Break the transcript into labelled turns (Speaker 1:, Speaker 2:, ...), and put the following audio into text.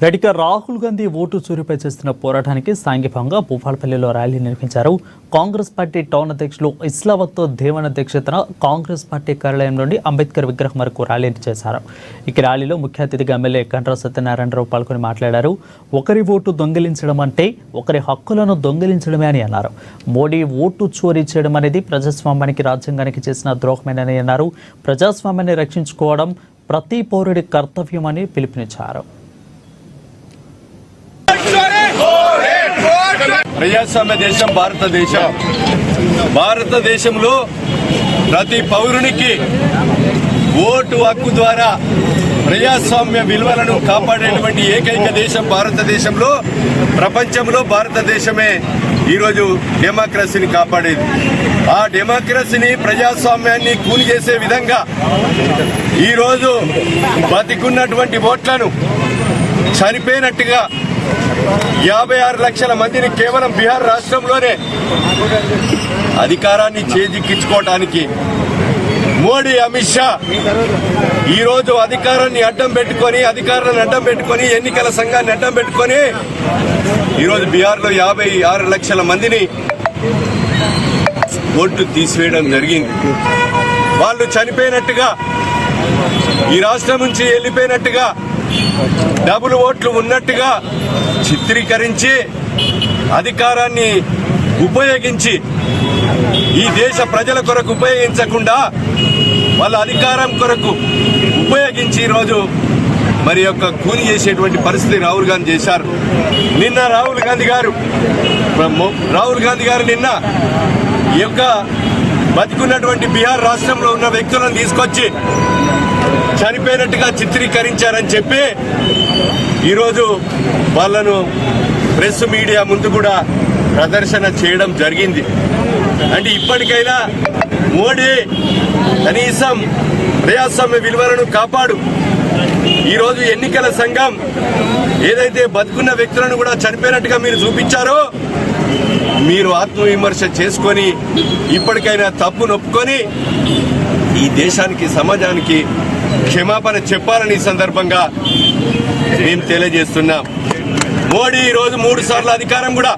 Speaker 1: రెడ్డిగా Rahul Gandhi vote చోరీపై చేస్తున్న పోరాటానికి సాంఘికంగా భూపాలపల్లిలో ర్యాలీ నిర్వహించారు. కాంగ్రెస్ పార్టీ టౌన్ అధ్యక్షులు ఇస్లావత్ దేవన్ అధ్యక్షతన కాంగ్రెస్ పార్టీ కార్యాలయం నుండి అంబేద్కర్ విగ్రహం వరకు ర్యాలీని చేశారు. ఈ ర్యాలీలో ముఖ్య అతిథిగా ఎమ్మెల్యే కండ్ర సత్యనారాయణరావు పాల్గొని మాట్లాడారు. ఒకరి ఓటు దొంగిలించడం అంటే ఒకరి హక్కులను దొంగిలించడమే అని అన్నారు. మోడీ ఓటు చోరీ చేయడం అనేది ప్రజాస్వామ్యానికి రాజ్యాంగానికి చేసిన ద్రోహమేనని అన్నారు. ప్రజాస్వామ్యాన్ని రక్షించుకోవడం ప్రతి పౌరుడి కర్తవ్యమని పిలుపునిచ్చారు.
Speaker 2: ప్రజాస్వామ్య దేశం భారతదేశంలో ప్రతి పౌరునికి ఓటు హక్కు ద్వారా ప్రజాస్వామ్య విలువలను కాపాడేటువంటి ఏకైక దేశం భారతదేశంలో. ప్రపంచంలో భారతదేశమే ఈరోజు డెమోక్రసీని కాపాడేది. ఆ డెమోక్రసీని ప్రజాస్వామ్యాన్ని కూని చేసే విధంగా ఈరోజు బతికున్నటువంటి ఓట్లను చనిపోయినట్టుగా 56 లక్షల మందిని కేవలం బీహార్ రాష్ట్రంలోనే అధికారాన్ని చేజిక్కించుకోవడానికి మోడీ, అమిత్ షా ఈరోజు అధికారాన్ని అడ్డం పెట్టుకొని ఎన్నికల సంఘాన్ని అడ్డం పెట్టుకొని ఈరోజు బీహార్లో 56 లక్షల మందిని ఓట్లు తీసివేయడం జరిగింది. వాళ్ళు చనిపోయినట్టుగా, ఈ రాష్ట్రం నుంచి వెళ్ళిపోయినట్టుగా, డబుల్ ఓట్లు ఉన్నట్టుగా చిత్రీకరించి అధికారాన్ని ఉపయోగించి ఈ దేశ ప్రజల కొరకు ఉపయోగించకుండా వాళ్ళ అధికారం కొరకు ఉపయోగించి ఈరోజు మరి యొక్క కూని చేసేటువంటి పరిస్థితి రాహుల్ గాంధీ చేశారు. నిన్న రాహుల్ గాంధీ గారు నిన్న ఈ యొక్క బతికున్నటువంటి బీహార్ రాష్ట్రంలో ఉన్న వ్యక్తులను తీసుకొచ్చి చనిపోయినట్టుగా చిత్రీకరించారని చెప్పి ఈరోజు వాళ్ళను ప్రెస్ మీడియా ముందు కూడా ప్రదర్శన చేయడం జరిగింది. అంటే ఇప్పటికైనా మోడీ కనీసం ప్రజాస్వామ్య విలువలను కాపాడు. ఈరోజు ఎన్నికల సంఘం ఏదైతే బతుకున్న వ్యక్తులను కూడా చనిపోయినట్టుగా మీరు చూపించారో, మీరు ఆత్మవిమర్శ చేసుకొని ఇప్పటికైనా తప్పు నొప్పుకొని ఈ దేశానికి, సమాజానికి క్షమాపణ చెప్పాలని ఈ సందర్భంగా మేము తెలియజేస్తున్నాం. మోడీ ఈరోజు 3 సార్లు అధికారం కూడా